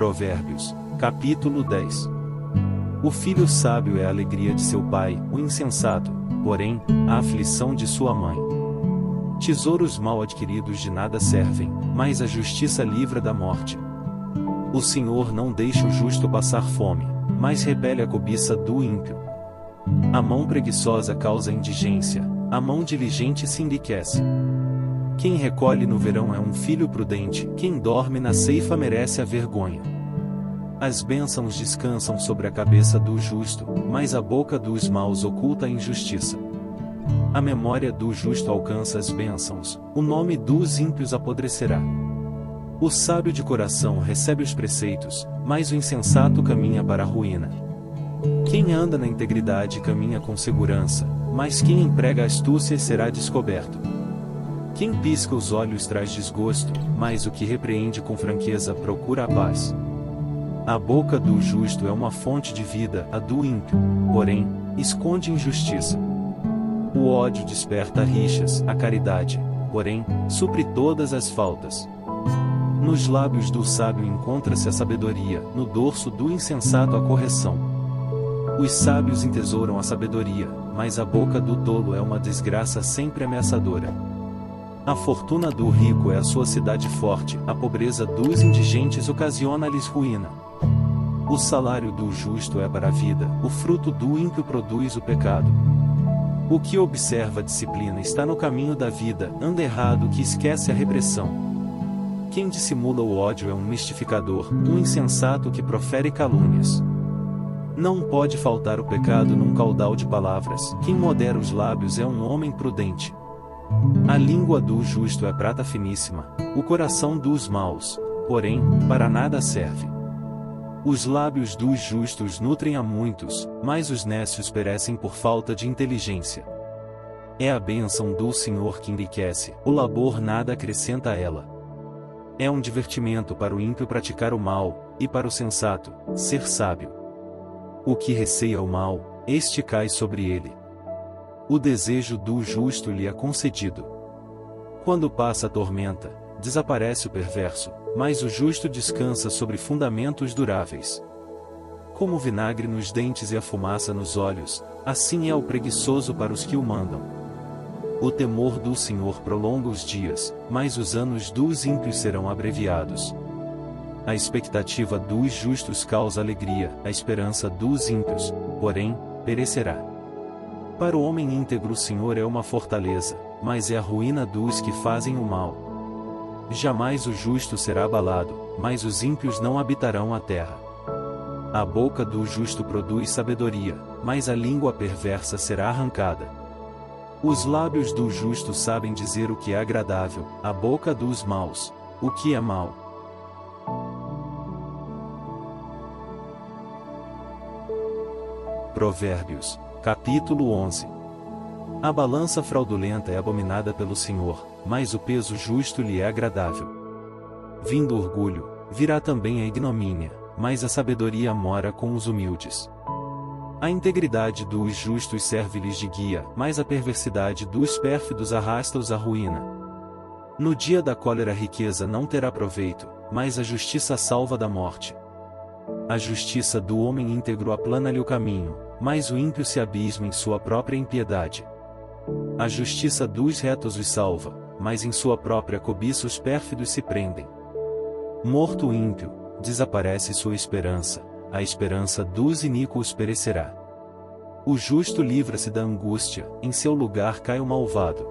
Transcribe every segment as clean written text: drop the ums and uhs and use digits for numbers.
Provérbios, capítulo 10. O filho sábio é a alegria de seu pai, o insensato, porém, a aflição de sua mãe. Tesouros mal adquiridos de nada servem, mas a justiça livra da morte. O Senhor não deixa o justo passar fome, mas repele a cobiça do ímpio. A mão preguiçosa causa indigência, a mão diligente se enriquece. Quem recolhe no verão é um filho prudente, quem dorme na ceifa merece a vergonha. As bênçãos descansam sobre a cabeça do justo, mas a boca dos maus oculta a injustiça. A memória do justo alcança as bênçãos, o nome dos ímpios apodrecerá. O sábio de coração recebe os preceitos, mas o insensato caminha para a ruína. Quem anda na integridade caminha com segurança, mas quem emprega astúcia será descoberto. Quem pisca os olhos traz desgosto, mas o que repreende com franqueza procura a paz. A boca do justo é uma fonte de vida, a do ímpio, porém, esconde injustiça. O ódio desperta rixas, a caridade, porém, supre todas as faltas. Nos lábios do sábio encontra-se a sabedoria, no dorso do insensato a correção. Os sábios entesouram a sabedoria, mas a boca do tolo é uma desgraça sempre ameaçadora. A fortuna do rico é a sua cidade forte, a pobreza dos indigentes ocasiona-lhes ruína. O salário do justo é para a vida, o fruto do ímpio produz o pecado. O que observa a disciplina está no caminho da vida, anda errado que esquece a repressão. Quem dissimula o ódio é um mistificador, um insensato que profere calúnias. Não pode faltar o pecado num caudal de palavras, quem modera os lábios é um homem prudente. A língua do justo é prata finíssima, o coração dos maus, porém, para nada serve. Os lábios dos justos nutrem a muitos, mas os nécios perecem por falta de inteligência. É a bênção do Senhor que enriquece, o labor nada acrescenta a ela. É um divertimento para o ímpio praticar o mal, e para o sensato, ser sábio. O que receia o mal, este cai sobre ele. O desejo do justo lhe é concedido. Quando passa a tormenta, desaparece o perverso, mas o justo descansa sobre fundamentos duráveis. Como o vinagre nos dentes e a fumaça nos olhos, assim é o preguiçoso para os que o mandam. O temor do Senhor prolonga os dias, mas os anos dos ímpios serão abreviados. A expectativa dos justos causa alegria, a esperança dos ímpios, porém, perecerá. Para o homem íntegro o Senhor é uma fortaleza, mas é a ruína dos que fazem o mal. Jamais o justo será abalado, mas os ímpios não habitarão a terra. A boca do justo produz sabedoria, mas a língua perversa será arrancada. Os lábios do justo sabem dizer o que é agradável, a boca dos maus, o que é mal. Provérbios, capítulo 11. A balança fraudulenta é abominada pelo Senhor, mas o peso justo lhe é agradável. Vindo o orgulho, virá também a ignomínia, mas a sabedoria mora com os humildes. A integridade dos justos serve-lhes de guia, mas a perversidade dos pérfidos arrasta-os à ruína. No dia da cólera a riqueza não terá proveito, mas a justiça salva da morte. A justiça do homem íntegro aplana-lhe o caminho, mas o ímpio se abisma em sua própria impiedade. A justiça dos retos os salva, mas em sua própria cobiça os pérfidos se prendem. Morto o ímpio, desaparece sua esperança, a esperança dos iníquos perecerá. O justo livra-se da angústia, em seu lugar cai o malvado.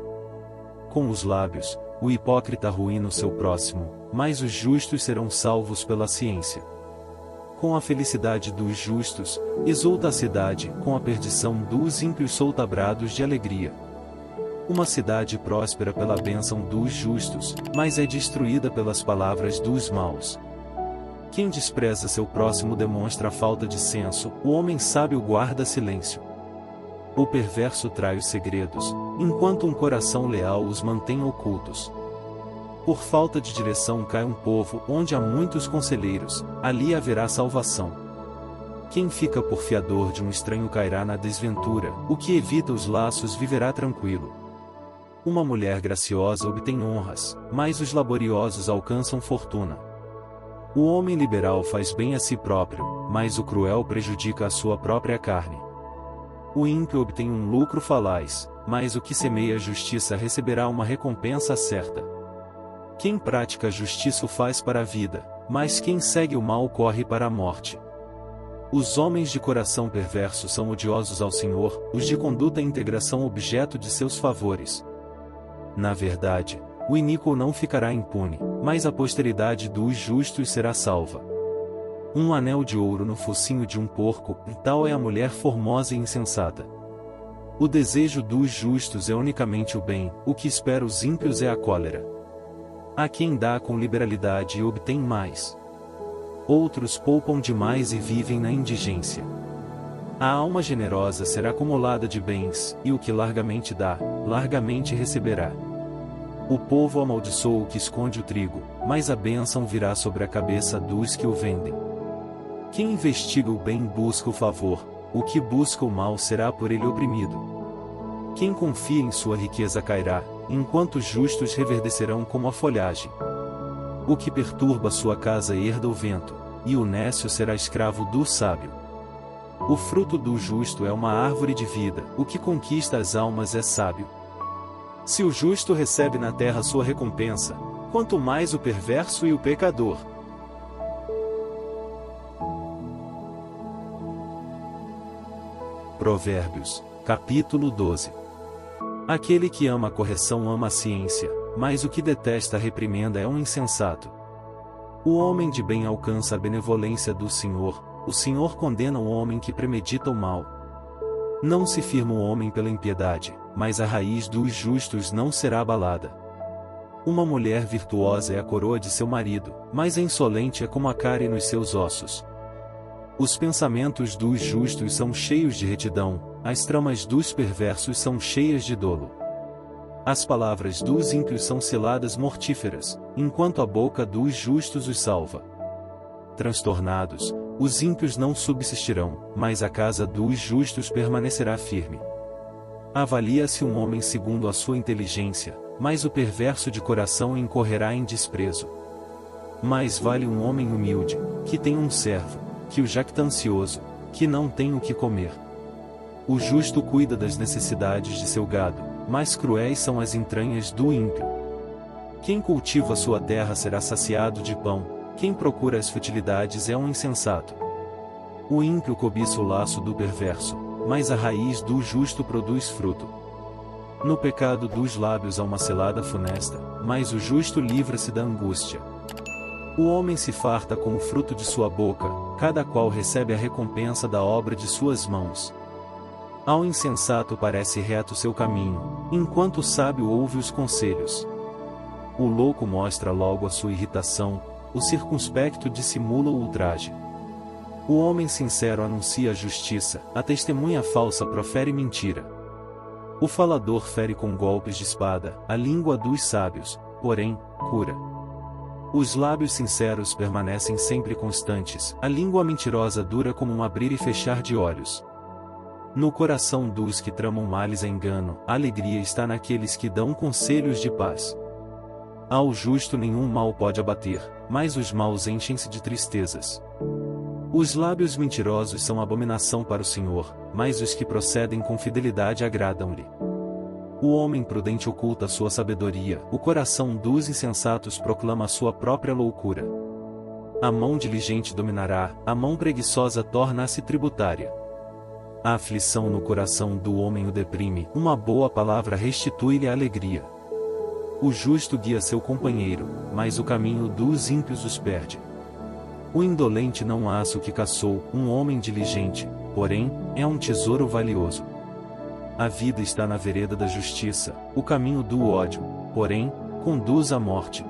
Com os lábios, o hipócrita arruína o seu próximo, mas os justos serão salvos pela ciência. Com a felicidade dos justos, exulta a cidade, com a perdição dos ímpios solta brados de alegria. Uma cidade próspera pela bênção dos justos, mas é destruída pelas palavras dos maus. Quem despreza seu próximo demonstra a falta de senso, o homem sábio guarda silêncio. O perverso trai os segredos, enquanto um coração leal os mantém ocultos. Por falta de direção cai um povo, onde há muitos conselheiros, ali haverá salvação. Quem fica por fiador de um estranho cairá na desventura, o que evita os laços viverá tranquilo. Uma mulher graciosa obtém honras, mas os laboriosos alcançam fortuna. O homem liberal faz bem a si próprio, mas o cruel prejudica a sua própria carne. O ímpio obtém um lucro falaz, mas o que semeia justiça receberá uma recompensa certa. Quem pratica a justiça o faz para a vida, mas quem segue o mal corre para a morte. Os homens de coração perverso são odiosos ao Senhor, os de conduta íntegra são objeto de seus favores. Na verdade, o iníquo não ficará impune, mas a posteridade dos justos será salva. Um anel de ouro no focinho de um porco, e tal é a mulher formosa e insensata. O desejo dos justos é unicamente o bem, o que espera os ímpios é a cólera. Há quem dá com liberalidade e obtém mais. Outros poupam demais e vivem na indigência. A alma generosa será acumulada de bens, e o que largamente dá, largamente receberá. O povo amaldiçoa o que esconde o trigo, mas a bênção virá sobre a cabeça dos que o vendem. Quem investiga o bem busca o favor, o que busca o mal será por ele oprimido. Quem confia em sua riqueza cairá, enquanto os justos reverdecerão como a folhagem. O que perturba sua casa herda o vento, e o nécio será escravo do sábio. O fruto do justo é uma árvore de vida, o que conquista as almas é sábio. Se o justo recebe na terra sua recompensa, quanto mais o perverso e o pecador. Provérbios, capítulo 12. Aquele que ama a correção ama a ciência, mas o que detesta a reprimenda é um insensato. O homem de bem alcança a benevolência do Senhor, o Senhor condena o homem que premedita o mal. Não se firma o homem pela impiedade, mas a raiz dos justos não será abalada. Uma mulher virtuosa é a coroa de seu marido, mas a insolente é como a cárie nos seus ossos. Os pensamentos dos justos são cheios de retidão, as tramas dos perversos são cheias de dolo. As palavras dos ímpios são ciladas mortíferas, enquanto a boca dos justos os salva. Transtornados, os ímpios não subsistirão, mas a casa dos justos permanecerá firme. Avalia-se um homem segundo a sua inteligência, mas o perverso de coração incorrerá em desprezo. Mais vale um homem humilde, que tem um servo, que o jactancioso, que não tem o que comer. O justo cuida das necessidades de seu gado, mas cruéis são as entranhas do ímpio. Quem cultiva sua terra será saciado de pão, quem procura as futilidades é um insensato. O ímpio cobiça o laço do perverso, mas a raiz do justo produz fruto. No pecado dos lábios há uma cilada funesta, mas o justo livra-se da angústia. O homem se farta com o fruto de sua boca, cada qual recebe a recompensa da obra de suas mãos. Ao insensato parece reto seu caminho, enquanto o sábio ouve os conselhos. O louco mostra logo a sua irritação, o circunspecto dissimula o ultraje. O homem sincero anuncia a justiça, a testemunha falsa profere mentira. O falador fere com golpes de espada, a língua dos sábios, porém, cura. Os lábios sinceros permanecem sempre constantes, a língua mentirosa dura como um abrir e fechar de olhos. No coração dos que tramam males é engano, a alegria está naqueles que dão conselhos de paz. Ao justo nenhum mal pode abater, mas os maus enchem-se de tristezas. Os lábios mentirosos são abominação para o Senhor, mas os que procedem com fidelidade agradam-lhe. O homem prudente oculta sua sabedoria, o coração dos insensatos proclama a sua própria loucura. A mão diligente dominará, a mão preguiçosa torna-se tributária. A aflição no coração do homem o deprime, uma boa palavra restitui-lhe a alegria. O justo guia seu companheiro, mas o caminho dos ímpios os perde. O indolente não assa o que caçou, um homem diligente, porém, é um tesouro valioso. A vida está na vereda da justiça, o caminho do ódio, porém, conduz à morte.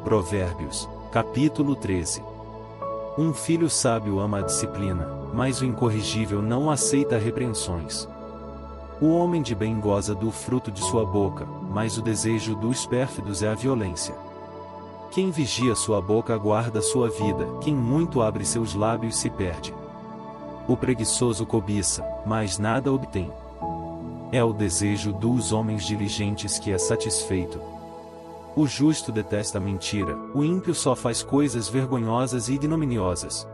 Provérbios, capítulo 13. Um filho sábio ama a disciplina, mas o incorrigível não aceita repreensões. O homem de bem goza do fruto de sua boca, mas o desejo dos pérfidos é a violência. Quem vigia sua boca guarda sua vida, quem muito abre seus lábios se perde. O preguiçoso cobiça, mas nada obtém. É o desejo dos homens diligentes que é satisfeito. O justo detesta a mentira, o ímpio só faz coisas vergonhosas e ignominiosas.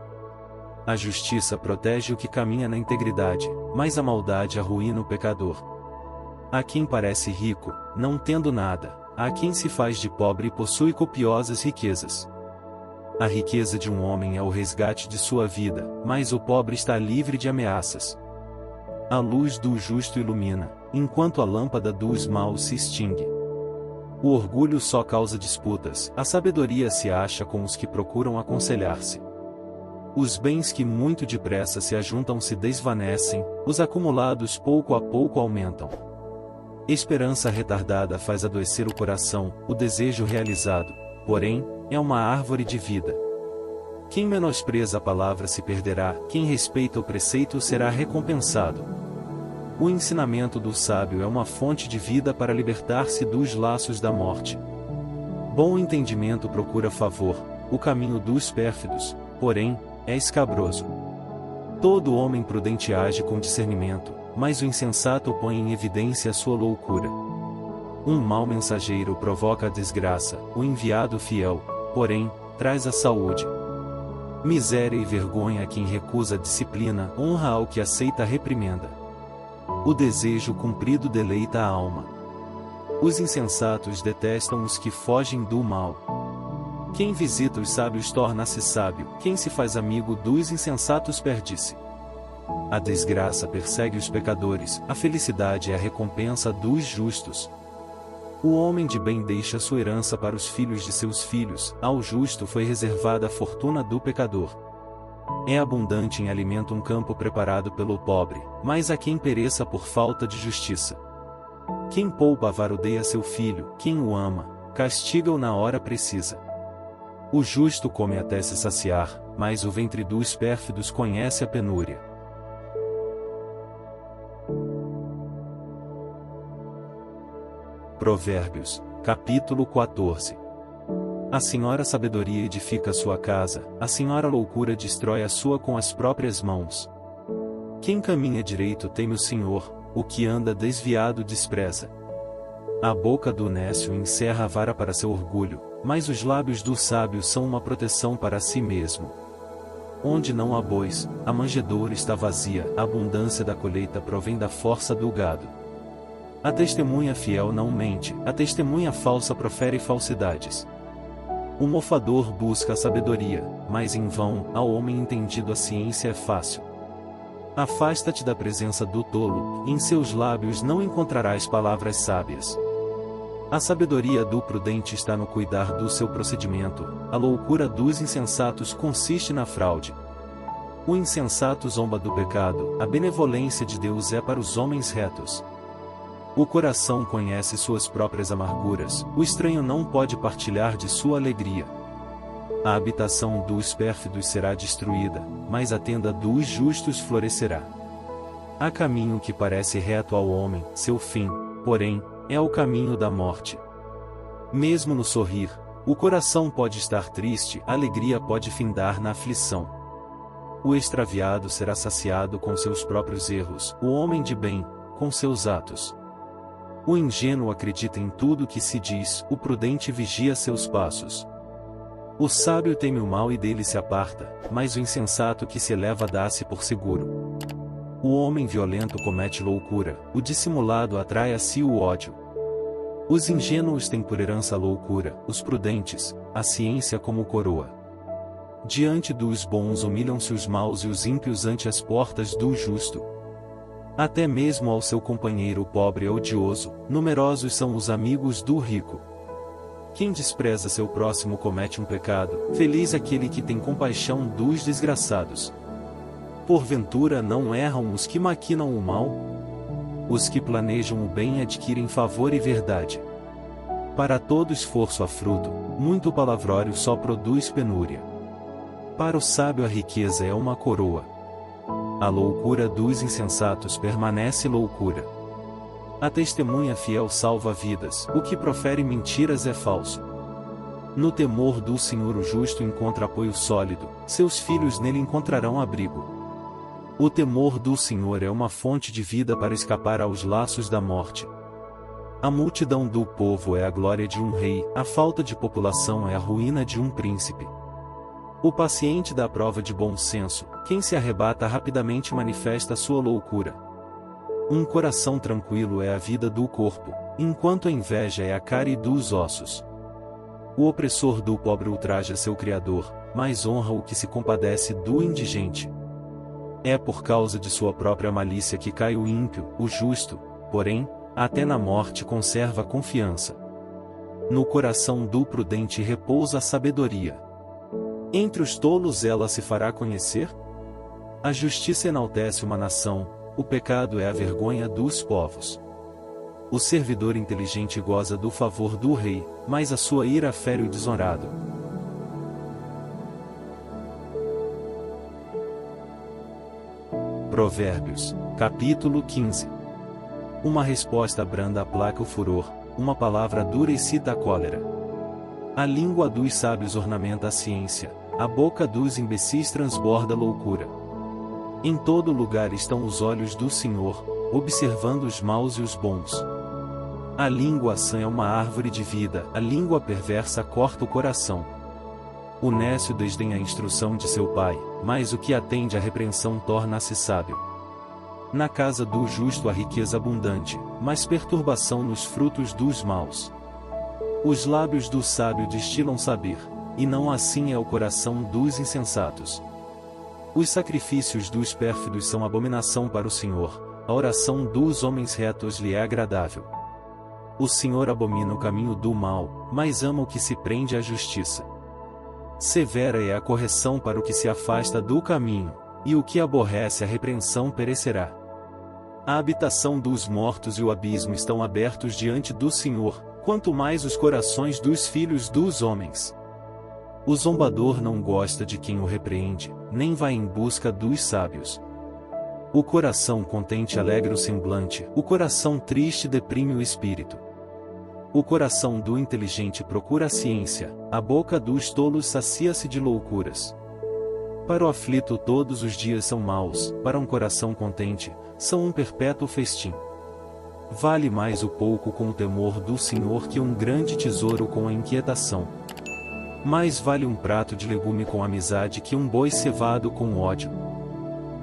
A justiça protege o que caminha na integridade, mas a maldade arruína o pecador. Há quem parece rico, não tendo nada, há quem se faz de pobre e possui copiosas riquezas. A riqueza de um homem é o resgate de sua vida, mas o pobre está livre de ameaças. A luz do justo ilumina, enquanto a lâmpada dos maus se extingue. O orgulho só causa disputas, a sabedoria se acha com os que procuram aconselhar-se. Os bens que muito depressa se ajuntam se desvanecem, os acumulados pouco a pouco aumentam. Esperança retardada faz adoecer o coração, o desejo realizado, porém, é uma árvore de vida. Quem menospreza a palavra se perderá, quem respeita o preceito será recompensado. O ensinamento do sábio é uma fonte de vida para libertar-se dos laços da morte. Bom entendimento procura favor, o caminho dos pérfidos, porém, é escabroso. Todo homem prudente age com discernimento, mas o insensato põe em evidência a sua loucura. Um mau mensageiro provoca a desgraça, o enviado fiel, porém, traz a saúde. Miséria e vergonha a quem recusa a disciplina, honra ao que aceita a reprimenda. O desejo cumprido deleita a alma. Os insensatos detestam os que fogem do mal. Quem visita os sábios torna-se sábio, quem se faz amigo dos insensatos perde-se. A desgraça persegue os pecadores, a felicidade é a recompensa dos justos. O homem de bem deixa sua herança para os filhos de seus filhos, ao justo foi reservada a fortuna do pecador. É abundante em alimento um campo preparado pelo pobre, mas a quem pereça por falta de justiça. Quem poupa avaro odeia seu filho, quem o ama, castiga-o na hora precisa. O justo come até se saciar, mas o ventre dos pérfidos conhece a penúria. Provérbios, capítulo 14. A senhora sabedoria edifica sua casa, a senhora loucura destrói a sua com as próprias mãos. Quem caminha direito teme o Senhor, o que anda desviado despreza. A boca do nécio encerra a vara para seu orgulho, mas os lábios do sábio são uma proteção para si mesmo. Onde não há bois, a manjedoura está vazia, a abundância da colheita provém da força do gado. A testemunha fiel não mente, a testemunha falsa profere falsidades. O mofador busca a sabedoria, mas em vão, ao homem entendido a ciência é fácil. Afasta-te da presença do tolo, em seus lábios não encontrarás palavras sábias. A sabedoria do prudente está no cuidar do seu procedimento, a loucura dos insensatos consiste na fraude. O insensato zomba do pecado, a benevolência de Deus é para os homens retos. O coração conhece suas próprias amarguras, o estranho não pode partilhar de sua alegria. A habitação dos pérfidos será destruída, mas a tenda dos justos florescerá. Há caminho que parece reto ao homem, seu fim, porém, é o caminho da morte. Mesmo no sorrir, o coração pode estar triste, a alegria pode findar na aflição. O extraviado será saciado com seus próprios erros, o homem de bem, com seus atos. O ingênuo acredita em tudo que se diz, o prudente vigia seus passos. O sábio teme o mal e dele se aparta, mas o insensato que se eleva dá-se por seguro. O homem violento comete loucura, o dissimulado atrai a si o ódio. Os ingênuos têm por herança a loucura, os prudentes, a ciência como coroa. Diante dos bons humilham-se os maus e os ímpios ante as portas do justo. Até mesmo ao seu companheiro pobre é odioso, numerosos são os amigos do rico. Quem despreza seu próximo comete um pecado, feliz aquele que tem compaixão dos desgraçados. Porventura não erram os que maquinam o mal? Os que planejam o bem adquirem favor e verdade. Para todo esforço há fruto, muito palavrório só produz penúria. Para o sábio a riqueza é uma coroa. A loucura dos insensatos permanece loucura. A testemunha fiel salva vidas, o que profere mentiras é falso. No temor do Senhor o justo encontra apoio sólido, seus filhos nele encontrarão abrigo. O temor do Senhor é uma fonte de vida para escapar aos laços da morte. A multidão do povo é a glória de um rei, a falta de população é a ruína de um príncipe. O paciente dá prova de bom senso, quem se arrebata rapidamente manifesta sua loucura. Um coração tranquilo é a vida do corpo, enquanto a inveja é a cárie dos ossos. O opressor do pobre ultraja seu Criador, mas honra o que se compadece do indigente. É por causa de sua própria malícia que cai o ímpio, o justo, porém, até na morte conserva a confiança. No coração do prudente repousa a sabedoria. Entre os tolos ela se fará conhecer? A justiça enaltece uma nação, o pecado é a vergonha dos povos. O servidor inteligente goza do favor do rei, mas a sua ira fere o desonrado. Provérbios, capítulo 15. Uma resposta branda aplaca o furor, uma palavra dura excita a cólera. A língua dos sábios ornamenta a ciência, a boca dos imbecis transborda loucura. Em todo lugar estão os olhos do Senhor, observando os maus e os bons. A língua sã é uma árvore de vida, a língua perversa corta o coração. O nécio desdenha a instrução de seu pai, mas o que atende à repreensão torna-se sábio. Na casa do justo há riqueza abundante, mas perturbação nos frutos dos maus. Os lábios do sábio destilam saber, e não assim é o coração dos insensatos. Os sacrifícios dos pérfidos são abominação para o Senhor, a oração dos homens retos lhe é agradável. O Senhor abomina o caminho do mal, mas ama o que se prende à justiça. Severa é a correção para o que se afasta do caminho, e o que aborrece a repreensão perecerá. A habitação dos mortos e o abismo estão abertos diante do Senhor, quanto mais os corações dos filhos dos homens. O zombador não gosta de quem o repreende, nem vai em busca dos sábios. O coração contente alegra o semblante, o coração triste deprime o espírito. O coração do inteligente procura a ciência, a boca dos tolos sacia-se de loucuras. Para o aflito todos os dias são maus, para um coração contente, são um perpétuo festim. Vale mais o pouco com o temor do Senhor que um grande tesouro com a inquietação. Mais vale um prato de legume com amizade que um boi cevado com ódio.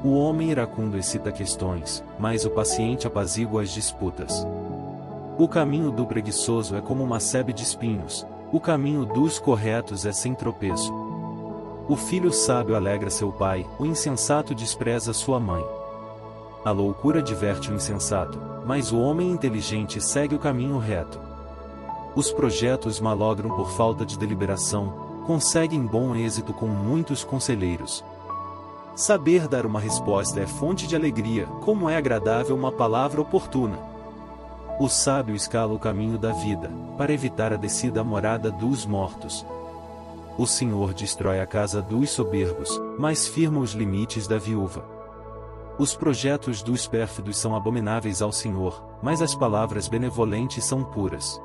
O homem iracundo excita questões, mas o paciente apazigua as disputas. O caminho do preguiçoso é como uma sebe de espinhos, o caminho dos corretos é sem tropeço. O filho sábio alegra seu pai, o insensato despreza sua mãe. A loucura diverte o insensato, mas o homem inteligente segue o caminho reto. Os projetos malogram por falta de deliberação, conseguem bom êxito com muitos conselheiros. Saber dar uma resposta é fonte de alegria, como é agradável uma palavra oportuna. O sábio escala o caminho da vida, para evitar a descida à morada dos mortos. O Senhor destrói a casa dos soberbos, mas firma os limites da viúva. Os projetos dos pérfidos são abomináveis ao Senhor, mas as palavras benevolentes são puras.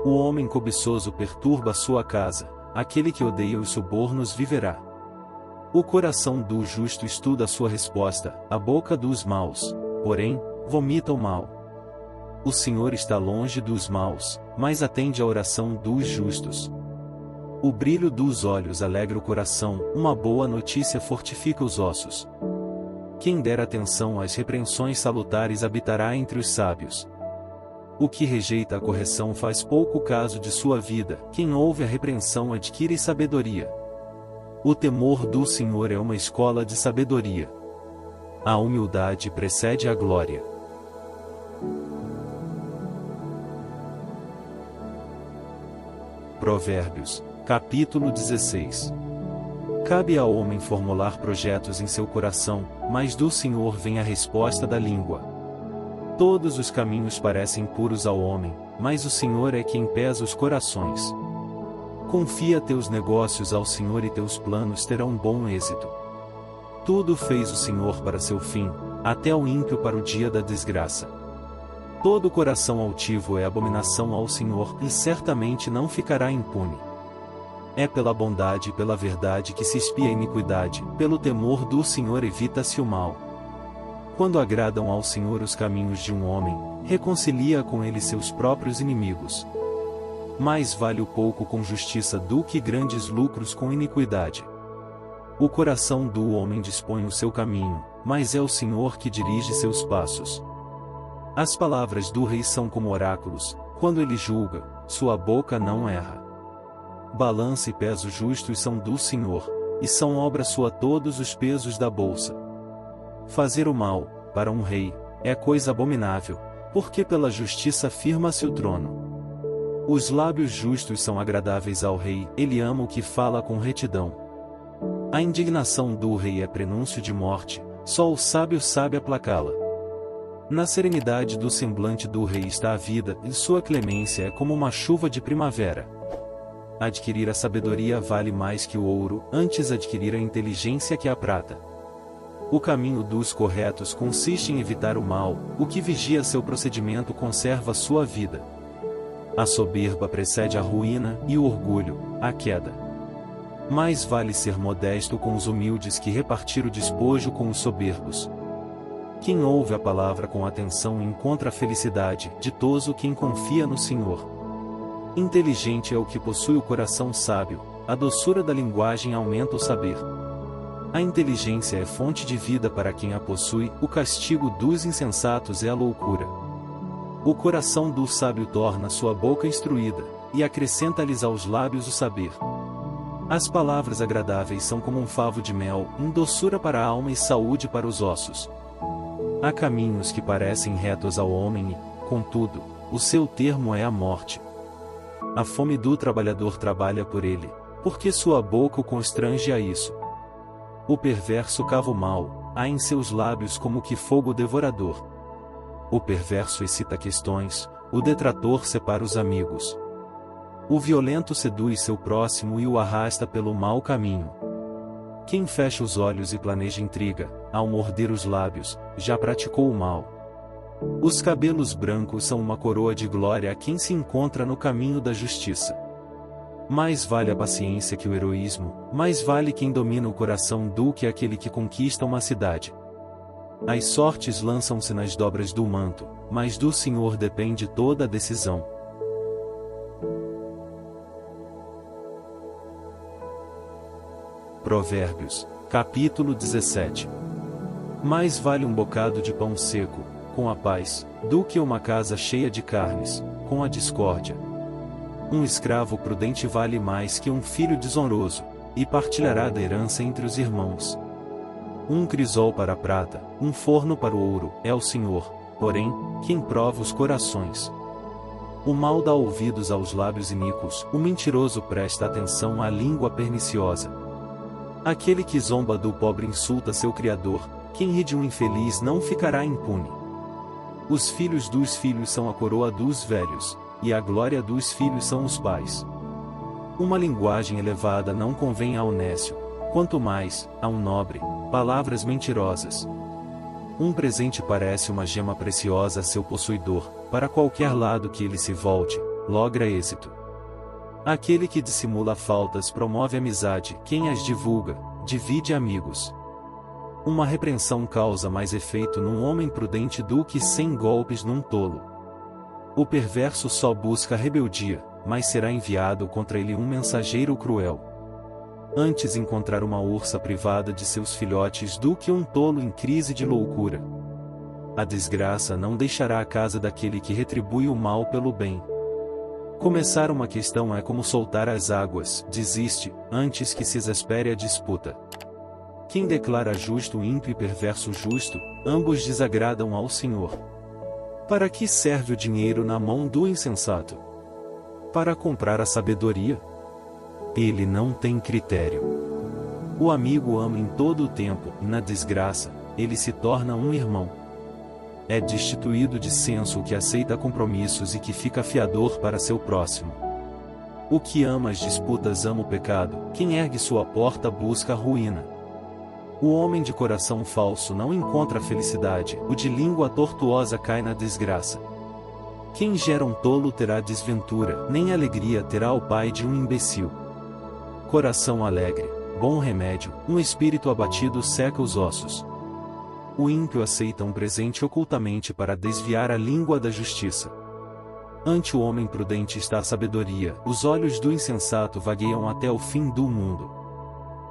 O homem cobiçoso perturba sua casa, aquele que odeia os subornos viverá. O coração do justo estuda a sua resposta, a boca dos maus, porém, vomita o mal. O Senhor está longe dos maus, mas atende à oração dos justos. O brilho dos olhos alegra o coração, uma boa notícia fortifica os ossos. Quem der atenção às repreensões salutares habitará entre os sábios. O que rejeita a correção faz pouco caso de sua vida, quem ouve a repreensão adquire sabedoria. O temor do Senhor é uma escola de sabedoria. A humildade precede a glória. Provérbios, capítulo 16. Cabe ao homem formular projetos em seu coração, mas do Senhor vem a resposta da língua. Todos os caminhos parecem puros ao homem, mas o Senhor é quem pesa os corações. Confia teus negócios ao Senhor e teus planos terão bom êxito. Tudo fez o Senhor para seu fim, até o ímpio para o dia da desgraça. Todo coração altivo é abominação ao Senhor e certamente não ficará impune. É pela bondade e pela verdade que se espia a iniquidade, pelo temor do Senhor evita-se o mal. Quando agradam ao Senhor os caminhos de um homem, reconcilia com ele seus próprios inimigos. Mais vale o pouco com justiça do que grandes lucros com iniquidade. O coração do homem dispõe o seu caminho, mas é o Senhor que dirige seus passos. As palavras do rei são como oráculos, quando ele julga, sua boca não erra. Balança e peso justos são do Senhor, e são obra sua todos os pesos da bolsa. Fazer o mal, para um rei, é coisa abominável, porque pela justiça firma-se o trono. Os lábios justos são agradáveis ao rei, ele ama o que fala com retidão. A indignação do rei é prenúncio de morte, só o sábio sabe aplacá-la. Na serenidade do semblante do rei está a vida, e sua clemência é como uma chuva de primavera. Adquirir a sabedoria vale mais que o ouro, antes adquirir a inteligência que a prata. O caminho dos corretos consiste em evitar o mal, o que vigia seu procedimento conserva sua vida. A soberba precede a ruína, e o orgulho, a queda. Mais vale ser modesto com os humildes que repartir o despojo com os soberbos. Quem ouve a palavra com atenção encontra a felicidade, ditoso quem confia no Senhor. Inteligente é o que possui o coração sábio, a doçura da linguagem aumenta o saber. A inteligência é fonte de vida para quem a possui, o castigo dos insensatos é a loucura. O coração do sábio torna sua boca instruída, e acrescenta-lhes aos lábios o saber. As palavras agradáveis são como um favo de mel, doçura para a alma e saúde para os ossos. Há caminhos que parecem retos ao homem e, contudo, o seu termo é a morte. A fome do trabalhador trabalha por ele, porque sua boca o constrange a isso. O perverso cava o mal, há em seus lábios como que fogo devorador. O perverso excita questões, o detrator separa os amigos. O violento seduz seu próximo e o arrasta pelo mau caminho. Quem fecha os olhos e planeja intriga, ao morder os lábios, já praticou o mal. Os cabelos brancos são uma coroa de glória a quem se encontra no caminho da justiça. Mais vale a paciência que o heroísmo, mais vale quem domina o coração do que aquele que conquista uma cidade. As sortes lançam-se nas dobras do manto, mas do Senhor depende toda a decisão. Provérbios, capítulo 17. Mais vale um bocado de pão seco, com a paz, do que uma casa cheia de carnes, com a discórdia. Um escravo prudente vale mais que um filho desonroso, e partilhará da herança entre os irmãos. Um crisol para a prata, um forno para o ouro, é o Senhor, porém, quem prova os corações. O mal dá ouvidos aos lábios iníquos, o mentiroso presta atenção à língua perniciosa. Aquele que zomba do pobre insulta seu Criador, quem ri de um infeliz não ficará impune. Os filhos dos filhos são a coroa dos velhos, e a glória dos filhos são os pais. Uma linguagem elevada não convém ao nécio, quanto mais, a um nobre, palavras mentirosas. Um presente parece uma gema preciosa a seu possuidor, para qualquer lado que ele se volte, logra êxito. Aquele que dissimula faltas promove amizade, quem as divulga, divide amigos. Uma repreensão causa mais efeito num homem prudente do que 100 golpes num tolo. O perverso só busca rebeldia, mas será enviado contra ele um mensageiro cruel. Antes encontrar uma ursa privada de seus filhotes do que um tolo em crise de loucura. A desgraça não deixará a casa daquele que retribui o mal pelo bem. Começar uma questão é como soltar as águas, desiste, antes que se exaspere a disputa. Quem declara justo ímpio e perverso justo, ambos desagradam ao Senhor. Para que serve o dinheiro na mão do insensato? Para comprar a sabedoria? Ele não tem critério. O amigo ama em todo o tempo, e na desgraça, ele se torna um irmão. É destituído de senso o que aceita compromissos e que fica fiador para seu próximo. O que ama as disputas ama o pecado, quem ergue sua porta busca a ruína. O homem de coração falso não encontra felicidade, o de língua tortuosa cai na desgraça. Quem gera um tolo terá desventura, nem alegria terá o pai de um imbecil. Coração alegre, bom remédio, um espírito abatido seca os ossos. O ímpio aceita um presente ocultamente para desviar a língua da justiça. Ante o homem prudente está a sabedoria, os olhos do insensato vagueiam até o fim do mundo.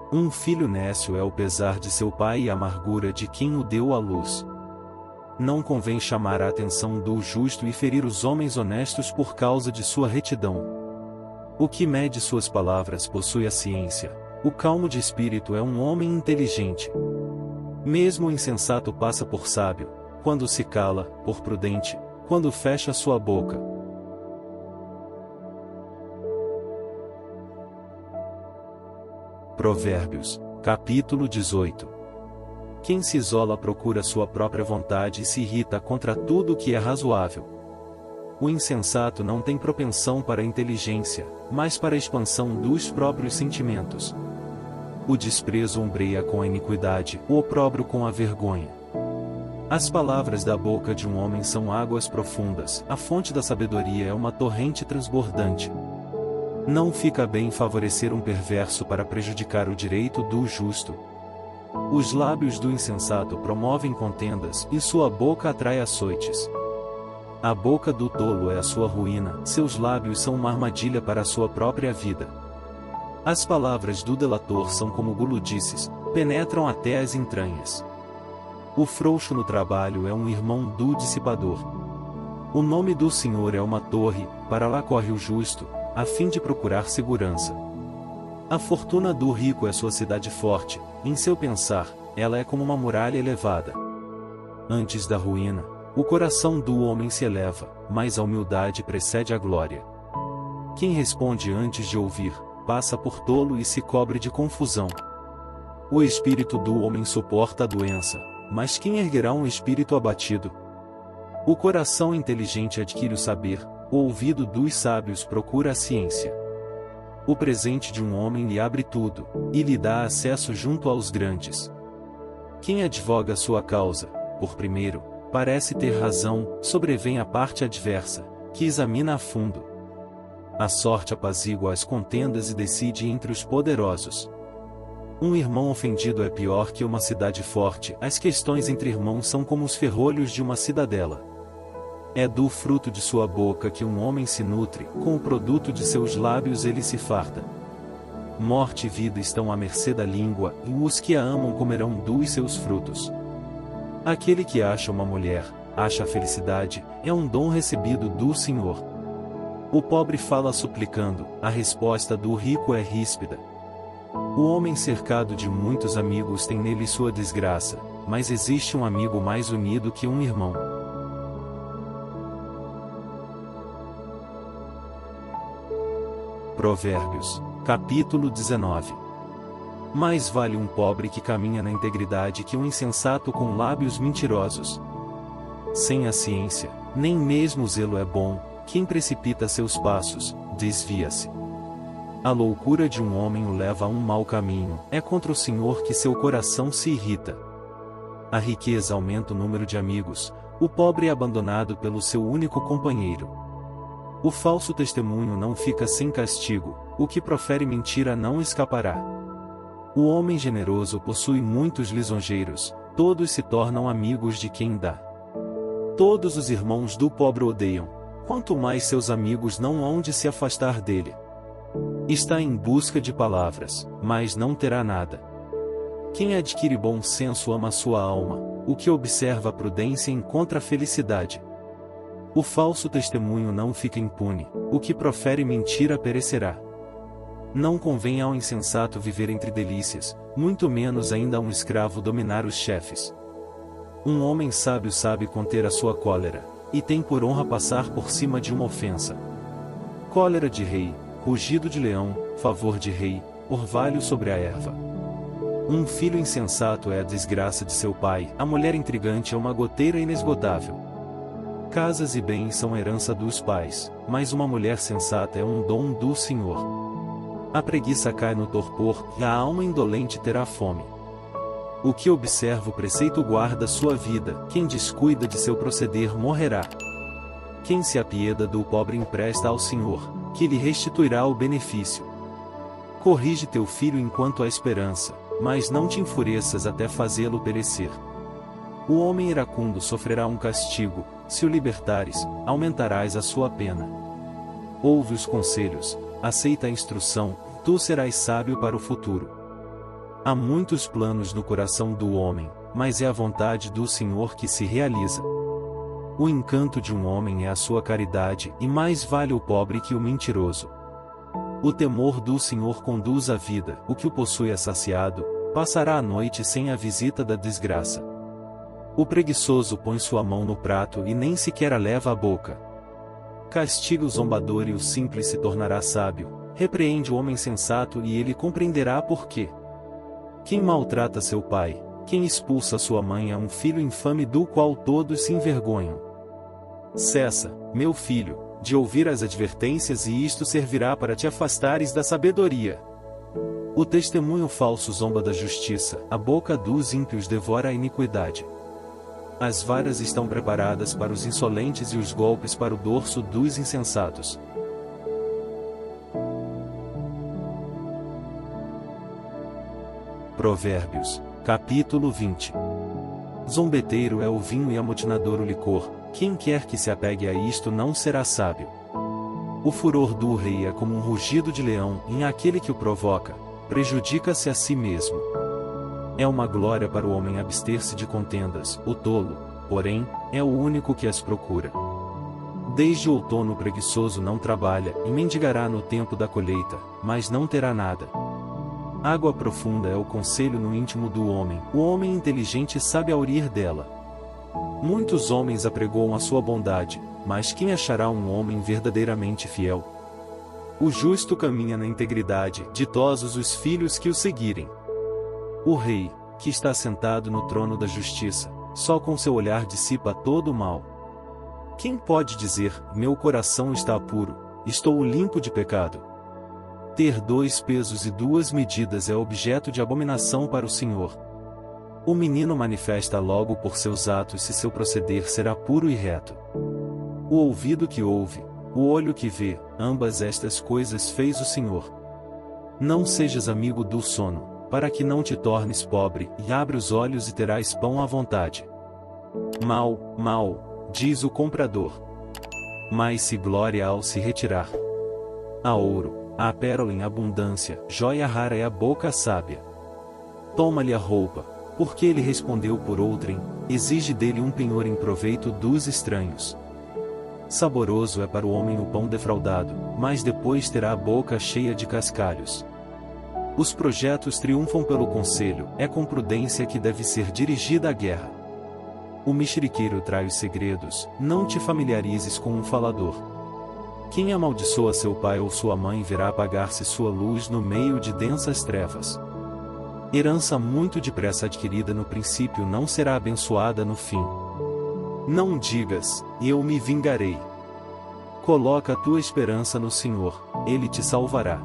Um filho nécio é o pesar de seu pai e a amargura de quem o deu à luz. Não convém chamar a atenção do justo e ferir os homens honestos por causa de sua retidão. O que mede suas palavras possui a ciência. O calmo de espírito é um homem inteligente. Mesmo o insensato passa por sábio, quando se cala, por prudente, quando fecha sua boca. Provérbios, capítulo 18. Quem se isola procura sua própria vontade e se irrita contra tudo que é razoável. O insensato não tem propensão para a inteligência, mas para a expansão dos próprios sentimentos. O desprezo ombreia com a iniquidade, o opróbrio com a vergonha. As palavras da boca de um homem são águas profundas, a fonte da sabedoria é uma torrente transbordante. Não fica bem favorecer um perverso para prejudicar o direito do justo. Os lábios do insensato promovem contendas, e sua boca atrai açoites. A boca do tolo é a sua ruína, seus lábios são uma armadilha para a sua própria vida. As palavras do delator são como guludices, penetram até as entranhas. O frouxo no trabalho é um irmão do dissipador. O nome do Senhor é uma torre, para lá corre o justo, a fim de procurar segurança. A fortuna do rico é sua cidade forte, em seu pensar, ela é como uma muralha elevada. Antes da ruína, o coração do homem se eleva, mas a humildade precede a glória. Quem responde antes de ouvir, passa por tolo e se cobre de confusão. O espírito do homem suporta a doença, mas quem erguerá um espírito abatido? O coração inteligente adquire o saber, o ouvido dos sábios procura a ciência. O presente de um homem lhe abre tudo, e lhe dá acesso junto aos grandes. Quem advoga sua causa, por primeiro, parece ter razão, sobrevém a parte adversa, que examina a fundo. A sorte apazigua as contendas e decide entre os poderosos. Um irmão ofendido é pior que uma cidade forte, as questões entre irmãos são como os ferrolhos de uma cidadela. É do fruto de sua boca que um homem se nutre, com o produto de seus lábios ele se farta. Morte e vida estão à mercê da língua, e os que a amam comerão dos seus frutos. Aquele que acha uma mulher, acha a felicidade, é um dom recebido do Senhor. O pobre fala suplicando, a resposta do rico é ríspida. O homem cercado de muitos amigos tem nele sua desgraça, mas existe um amigo mais unido que um irmão. Provérbios, capítulo 19. Mais vale um pobre que caminha na integridade que um insensato com lábios mentirosos. Sem a ciência, nem mesmo o zelo é bom, quem precipita seus passos, desvia-se. A loucura de um homem o leva a um mau caminho, é contra o Senhor que seu coração se irrita. A riqueza aumenta o número de amigos, o pobre é abandonado pelo seu único companheiro. O falso testemunho não fica sem castigo, o que profere mentira não escapará. O homem generoso possui muitos lisonjeiros, todos se tornam amigos de quem dá. Todos os irmãos do pobre odeiam, quanto mais seus amigos não hão de se afastar dele. Está em busca de palavras, mas não terá nada. Quem adquire bom senso ama sua alma, o que observa a prudência encontra a felicidade. O falso testemunho não fica impune, o que profere mentira perecerá. Não convém ao insensato viver entre delícias, muito menos ainda a um escravo dominar os chefes. Um homem sábio sabe conter a sua cólera, e tem por honra passar por cima de uma ofensa. Cólera de rei, rugido de leão, favor de rei, orvalho sobre a erva. Um filho insensato é a desgraça de seu pai, a mulher intrigante é uma goteira inesgotável. Casas e bens são herança dos pais, mas uma mulher sensata é um dom do Senhor. A preguiça cai no torpor, e a alma indolente terá fome. O que observa o preceito guarda sua vida, quem descuida de seu proceder morrerá. Quem se apieda do pobre empresta ao Senhor, que lhe restituirá o benefício. Corrige teu filho enquanto há esperança, mas não te enfureças até fazê-lo perecer. O homem iracundo sofrerá um castigo, se o libertares, aumentarás a sua pena. Ouve os conselhos, aceita a instrução, tu serás sábio para o futuro. Há muitos planos no coração do homem, mas é a vontade do Senhor que se realiza. O encanto de um homem é a sua caridade, e mais vale o pobre que o mentiroso. O temor do Senhor conduz à vida, o que o possui é saciado, passará a noite sem a visita da desgraça. O preguiçoso põe sua mão no prato e nem sequer a leva à boca. Castiga o zombador e o simples se tornará sábio, repreende o homem sensato e ele compreenderá por quê. Quem maltrata seu pai, quem expulsa sua mãe é um filho infame do qual todos se envergonham. Cessa, meu filho, de ouvir as advertências e isto servirá para te afastares da sabedoria. O testemunho falso zomba da justiça, a boca dos ímpios devora a iniquidade. As varas estão preparadas para os insolentes e os golpes para o dorso dos insensatos. Provérbios, capítulo 20. Zombeteiro é o vinho e amotinador o licor, quem quer que se apegue a isto não será sábio. O furor do rei é como um rugido de leão, e aquele que o provoca, prejudica-se a si mesmo. É uma glória para o homem abster-se de contendas, o tolo, porém, é o único que as procura. Desde o outono o preguiçoso não trabalha, e mendigará no tempo da colheita, mas não terá nada. Água profunda é o conselho no íntimo do homem, o homem inteligente sabe aurir dela. Muitos homens apregoam a sua bondade, mas quem achará um homem verdadeiramente fiel? O justo caminha na integridade, ditosos os filhos que o seguirem. O rei, que está sentado no trono da justiça, só com seu olhar dissipa todo o mal. Quem pode dizer, meu coração está puro, estou limpo de pecado? Ter 2 pesos e 2 medidas é objeto de abominação para o Senhor. O menino manifesta logo por seus atos se seu proceder será puro e reto. O ouvido que ouve, o olho que vê, ambas estas coisas fez o Senhor. Não sejas amigo do sono, para que não te tornes pobre, e abre os olhos e terás pão à vontade. Mal, mal, diz o comprador. Mas se glória ao se retirar. Há ouro, há pérola em abundância, joia rara é a boca sábia. Toma-lhe a roupa, porque ele respondeu por outrem, exige dele um penhor em proveito dos estranhos. Saboroso é para o homem o pão defraudado, mas depois terá a boca cheia de cascalhos. Os projetos triunfam pelo conselho, é com prudência que deve ser dirigida a guerra. O mexeriqueiro trai os segredos, não te familiarizes com um falador. Quem amaldiçoa seu pai ou sua mãe verá apagar-se sua luz no meio de densas trevas. Herança muito depressa adquirida no princípio não será abençoada no fim. Não digas, eu me vingarei. Coloca a tua esperança no Senhor, Ele te salvará.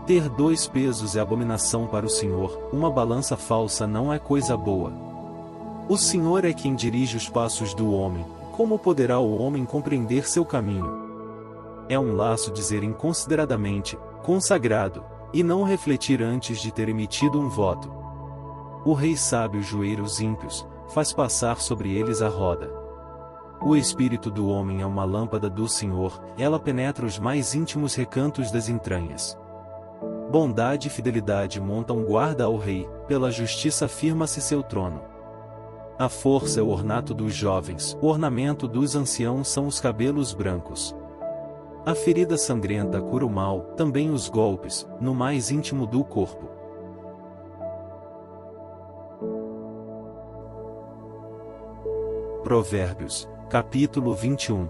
Ter 2 pesos é abominação para o Senhor, uma balança falsa não é coisa boa. O Senhor é quem dirige os passos do homem, como poderá o homem compreender seu caminho? É um laço dizer inconsideradamente, consagrado, e não refletir antes de ter emitido um voto. O rei sabe os joelhos ímpios, faz passar sobre eles a roda. O espírito do homem é uma lâmpada do Senhor, ela penetra os mais íntimos recantos das entranhas. Bondade e fidelidade montam guarda ao rei, pela justiça firma-se seu trono. A força é o ornato dos jovens, o ornamento dos anciãos são os cabelos brancos. A ferida sangrenta cura o mal, também os golpes, no mais íntimo do corpo. Provérbios, capítulo 21.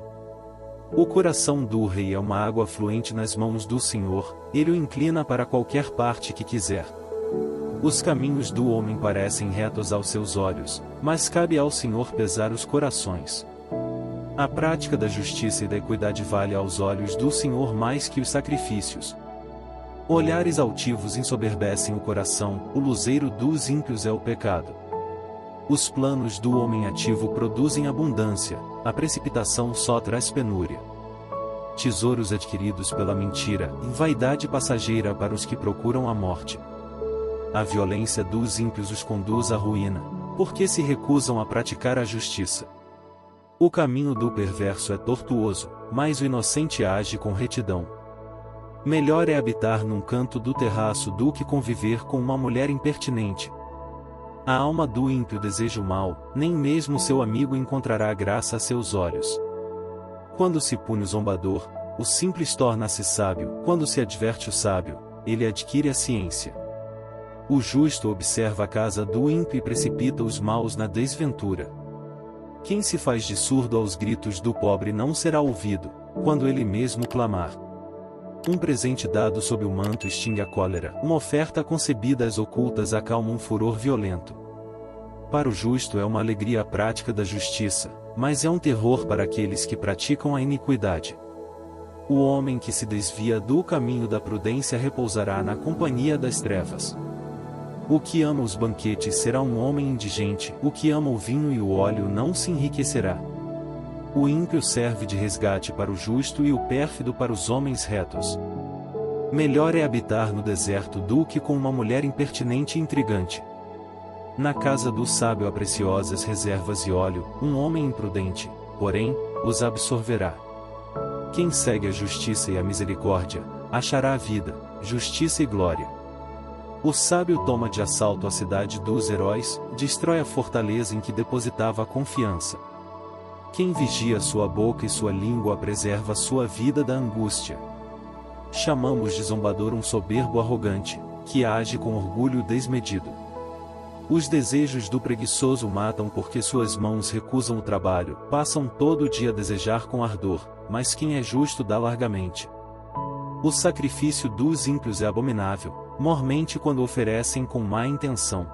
O coração do rei é uma água fluente nas mãos do Senhor, ele o inclina para qualquer parte que quiser. Os caminhos do homem parecem retos aos seus olhos, mas cabe ao Senhor pesar os corações. A prática da justiça e da equidade vale aos olhos do Senhor mais que os sacrifícios. Olhares altivos ensoberbecem o coração, o luzeiro dos ímpios é o pecado. Os planos do homem ativo produzem abundância, a precipitação só traz penúria. Tesouros adquiridos pela mentira, e vaidade passageira para os que procuram a morte. A violência dos ímpios os conduz à ruína, porque se recusam a praticar a justiça. O caminho do perverso é tortuoso, mas o inocente age com retidão. Melhor é habitar num canto do terraço do que conviver com uma mulher impertinente. A alma do ímpio deseja o mal, nem mesmo seu amigo encontrará graça a seus olhos. Quando se pune o zombador, o simples torna-se sábio. Quando se adverte o sábio, ele adquire a ciência. O justo observa a casa do ímpio e precipita os maus na desventura. Quem se faz de surdo aos gritos do pobre não será ouvido, quando ele mesmo clamar. Um presente dado sob o manto extingue a cólera, uma oferta concebida às ocultas acalma um furor violento. Para o justo é uma alegria a prática da justiça, mas é um terror para aqueles que praticam a iniquidade. O homem que se desvia do caminho da prudência repousará na companhia das trevas. O que ama os banquetes será um homem indigente, o que ama o vinho e o óleo não se enriquecerá. O ímpio serve de resgate para o justo e o pérfido para os homens retos. Melhor é habitar no deserto do que com uma mulher impertinente e intrigante. Na casa do sábio há preciosas reservas e óleo, um homem imprudente, porém, os absorverá. Quem segue a justiça e a misericórdia, achará a vida, justiça e glória. O sábio toma de assalto a cidade dos heróis, destrói a fortaleza em que depositava a confiança. Quem vigia sua boca e sua língua preserva sua vida da angústia. Chamamos de zombador um soberbo arrogante, que age com orgulho desmedido. Os desejos do preguiçoso matam porque suas mãos recusam o trabalho, passam todo o dia a desejar com ardor, mas quem é justo dá largamente. O sacrifício dos ímpios é abominável, mormente quando oferecem com má intenção.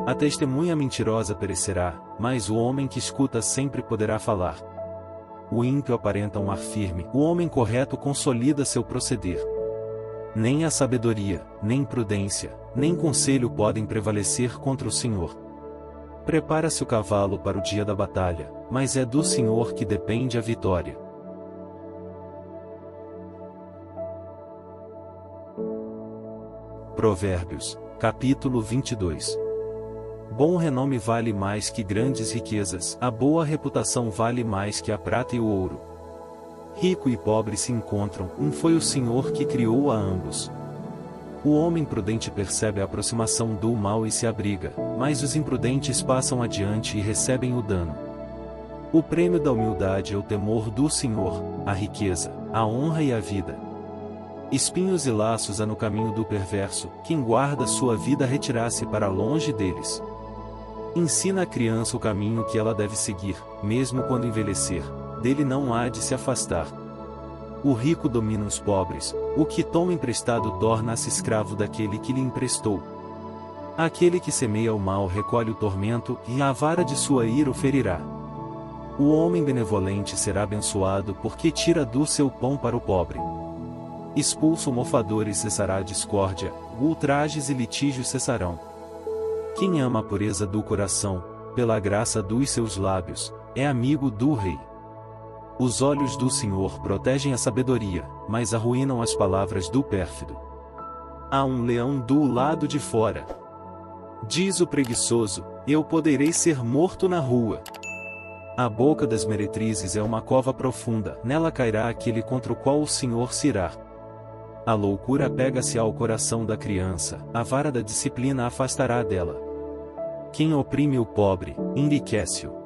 A testemunha mentirosa perecerá, mas o homem que escuta sempre poderá falar. O ímpio aparenta um ar firme, o homem correto consolida seu proceder. Nem a sabedoria, nem prudência, nem conselho podem prevalecer contra o Senhor. Prepara-se o cavalo para o dia da batalha, mas é do Senhor que depende a vitória. Provérbios, capítulo 22. Bom renome vale mais que grandes riquezas, a boa reputação vale mais que a prata e o ouro. Rico e pobre se encontram, foi o Senhor que criou a ambos. O homem prudente percebe a aproximação do mal e se abriga, mas os imprudentes passam adiante e recebem o dano. O prêmio da humildade é o temor do Senhor, a riqueza, a honra e a vida. Espinhos e laços há no caminho do perverso, quem guarda sua vida retirar-se para longe deles. Ensina a criança o caminho que ela deve seguir, mesmo quando envelhecer, dele não há de se afastar. O rico domina os pobres, o que toma emprestado torna-se escravo daquele que lhe emprestou. Aquele que semeia o mal recolhe o tormento, e a vara de sua ira o ferirá. O homem benevolente será abençoado porque tira do seu pão para o pobre. Expulsa o mofador e cessará a discórdia, ultrajes e litígios cessarão. Quem ama a pureza do coração, pela graça dos seus lábios, é amigo do rei. Os olhos do Senhor protegem a sabedoria, mas arruinam as palavras do pérfido. Há um leão do lado de fora. Diz o preguiçoso, eu poderei ser morto na rua. A boca das meretrizes é uma cova profunda, nela cairá aquele contra o qual o Senhor se irá. A loucura pega-se ao coração da criança, a vara da disciplina afastará dela. Quem oprime o pobre, enriquece-o.